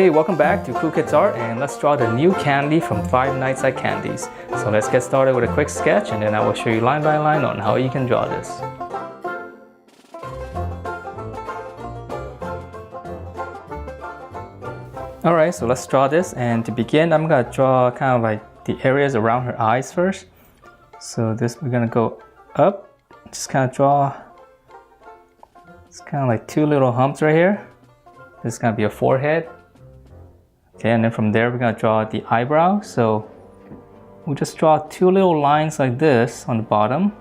Hey, welcome back to Cool Kids Art, and let's draw the new candy from Five Nights at Candy's. So let's get started with a quick sketch, and then I will show you line by line on how you can draw this. Alright, so let's draw this, and to begin I'm going to draw kind of like the areas around her eyes first. So this, we're going to go up, just kind of draw, it's kind of like two little humps right here. This is going to be a forehead. Okay, and then from there we're going to draw the eyebrow. So we'll just draw two little lines like this on the bottom.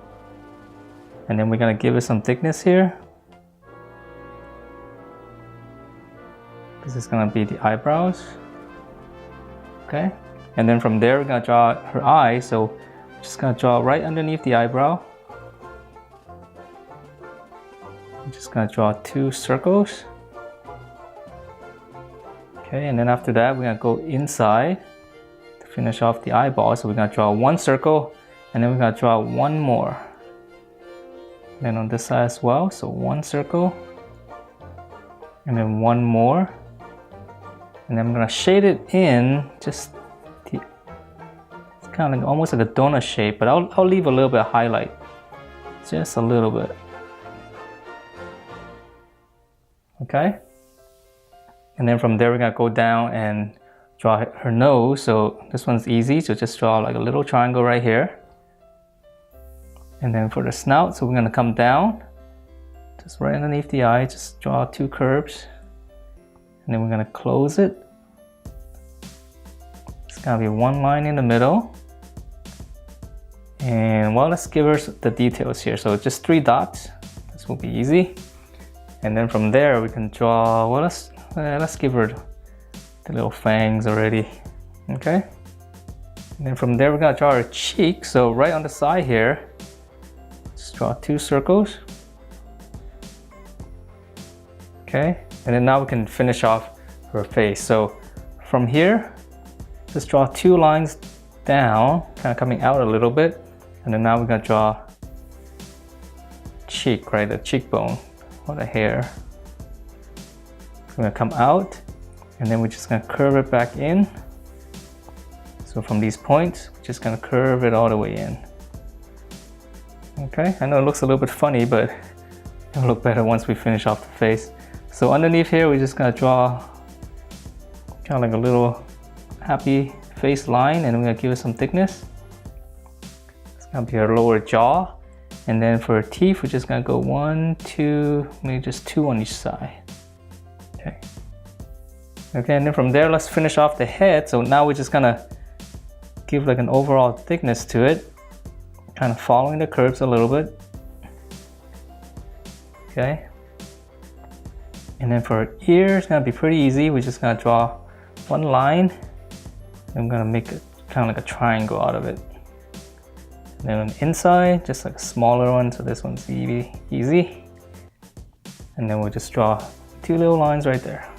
And then we're going to give it some thickness here. This is going to be the eyebrows. Okay, and then from there we're going to draw her eye. So I'm just going to draw right underneath the eyebrow. I'm just going to draw two circles. Okay, and then after that, we're going to go inside to finish off the eyeball. So we're going to draw one circle, and then we're going to draw one more. And then on this side as well, so one circle, and then one more. And then I'm going to shade it in, just it's kind of like, almost like a donut shape, but I'll leave a little bit of highlight, just a little bit. Okay. And then from there, we're going to go down and draw her nose. So this one's easy. So just draw like a little triangle right here. And then for the snout, so we're going to come down, just right underneath the eye, just draw two curves. And then we're going to close it. It's going to be one line in the middle. And well, let's give her the details here. So just three dots. This will be easy. And then from there, we can draw, well, let's give her the little fangs already. Okay, and then from there we're going to draw her cheek. So right on the side here, just draw two circles. Okay, and then now we can finish off her face. So from here, just draw two lines down, kind of coming out a little bit. And then now we're going to draw cheek, right, the cheekbone or the hair. Going to come out, and then we're just going to curve it back in. So from these points, we're just going to curve it all the way in. Okay, I know it looks a little bit funny, but it'll look better once we finish off the face. So underneath here, we're just going to draw kind of like a little happy face line, and we're going to give it some thickness. It's going to be her lower jaw. And then for her teeth, we're just going to go one, two, maybe just two on each side. Okay, and then from there, let's finish off the head. So now we're just gonna give like an overall thickness to it, kind of following the curves a little bit. Okay, and then for her ear, it's gonna be pretty easy. We're just gonna draw one line, and I'm gonna make it kind of like a triangle out of it. And then on the inside, just like a smaller one, so this one's easy. And then we'll just draw two little lines right there.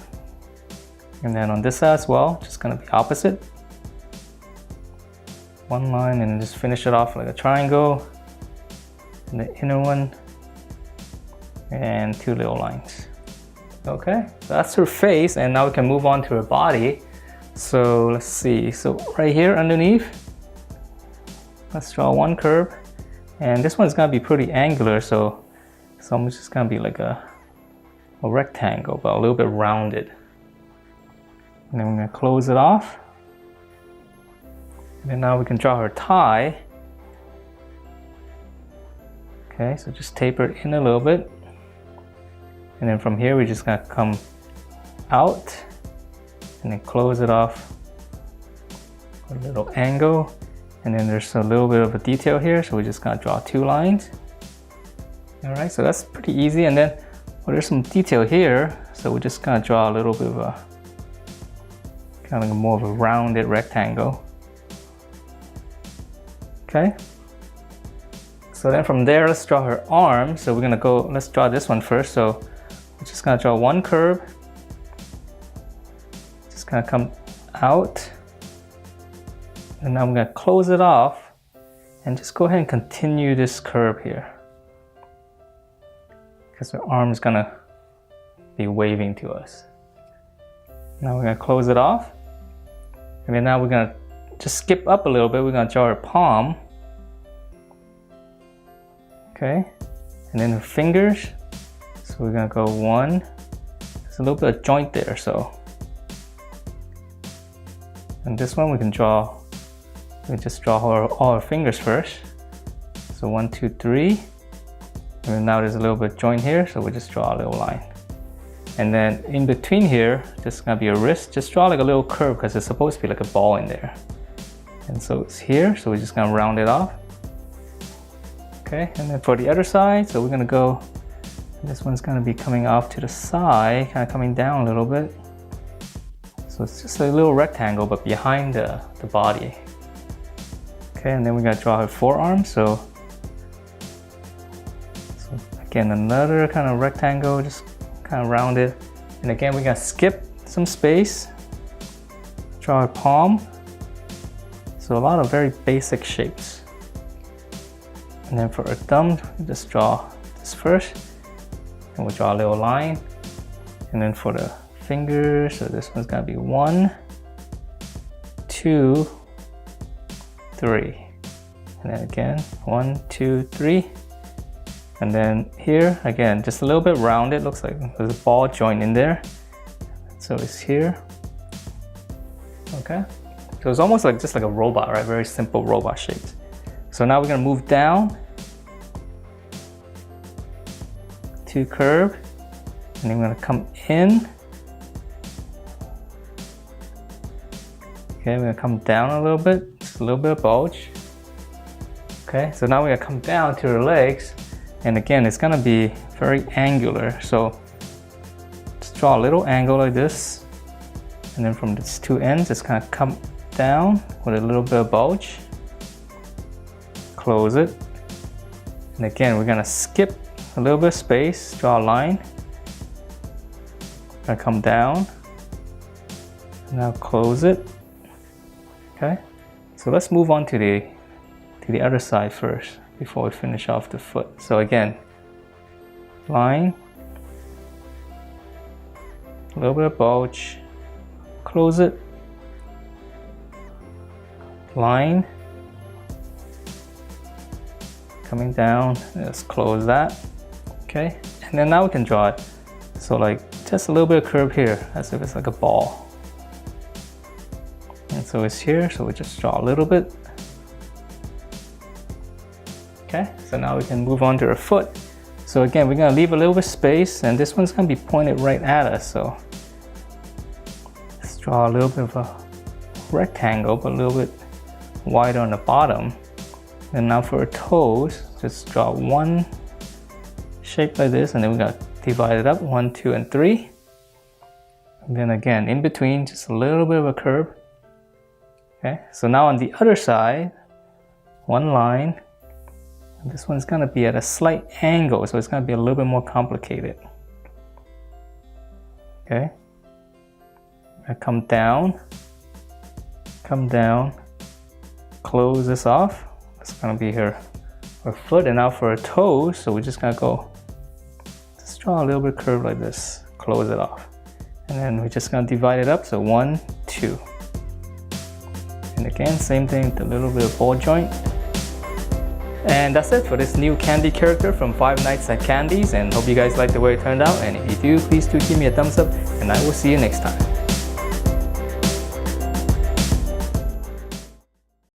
And then on this side as well, just gonna be opposite. One line, and just finish it off like a triangle. And the inner one, and two little lines. Okay, so that's her face, and now we can move on to her body. So let's see, so right here underneath, let's draw one curve. And this one's gonna be pretty angular, so it's almost just gonna be like a rectangle, but a little bit rounded. And then we're going to close it off. And then now we can draw her tie. Okay, so just taper it in a little bit. And then from here, we're just going to come out and then close it off a little angle. And then there's a little bit of a detail here, so we're just going to draw two lines. All right, so that's pretty easy. And then well, there's some detail here, so we're just going to draw a little bit of a kind of like more of a rounded rectangle. Okay, so then from there, let's draw her arm. So we're gonna go, let's draw this one first. So we're just gonna draw one curve, just gonna come out, and now I'm gonna close it off and just go ahead and continue this curve here, because her arm is gonna be waving to us. Now we're gonna close it off. And then now we're gonna just skip up a little bit. We're gonna draw her palm. Okay, and then her fingers. So we're gonna go one. There's a little bit of joint there, so. And this one we can draw. We just draw all her fingers first. So 1, 2, 3. And now there's a little bit of joint here, so we just draw a little line. And then in between here, just gonna be a wrist. Just draw like a little curve because it's supposed to be like a ball in there. And so it's here, so we're just gonna round it off. Okay, and then for the other side, so we're gonna go, this one's gonna be coming off to the side, kind of coming down a little bit. So it's just a little rectangle, but behind the body. Okay, and then we gotta draw her forearm. So again, another kind of rectangle, just kind of rounded. And again, we're gonna skip some space, draw a palm. So a lot of very basic shapes. And then for a thumb, we just draw this first, and we'll draw a little line. And then for the fingers, so this one's gonna be 1, 2, 3. And then again, 1, 2, 3. And then here, again, just a little bit rounded. Looks like there's a ball joint in there. So it's here. Okay. So it's almost like just like a robot, right? Very simple robot shapes. So now we're gonna move down to curve. And then we're gonna come in. Okay, we're gonna come down a little bit. Just a little bit of bulge. Okay, so now we're gonna come down to her legs. And again, it's gonna be very angular. So just draw a little angle like this. And then from these two ends, just kind of come down with a little bit of bulge. Close it. And again, we're gonna skip a little bit of space, draw a line. Gonna come down. Now close it. Okay. So let's move on to the other side first, before we finish off the foot. So again, line, a little bit of bulge, close it, line, coming down, let's close that, okay? And then now we can draw it. So like just a little bit of curve here, as if it's like a ball. And so it's here, so we just draw a little bit. Okay, so now we can move on to our foot. So again, we're gonna leave a little bit of space, and this one's gonna be pointed right at us. So let's draw a little bit of a rectangle, but a little bit wider on the bottom. And now for our toes, just draw one shape like this, and then we're gonna divide it up, 1, 2, and 3. And then again, in between, just a little bit of a curve. Okay, so now on the other side, one line. This one's gonna be at a slight angle, so it's gonna be a little bit more complicated. Okay. I come down, close this off. It's gonna be her foot, and now for her toes, so we're just gonna go, just draw a little bit curve like this, close it off. And then we're just gonna divide it up, so 1, 2. And again, same thing with a little bit of ball joint. And that's it for this new candy character from Five Nights at Candy's, and hope you guys like the way it turned out. And if you do, please do give me a thumbs up, and I will see you next time.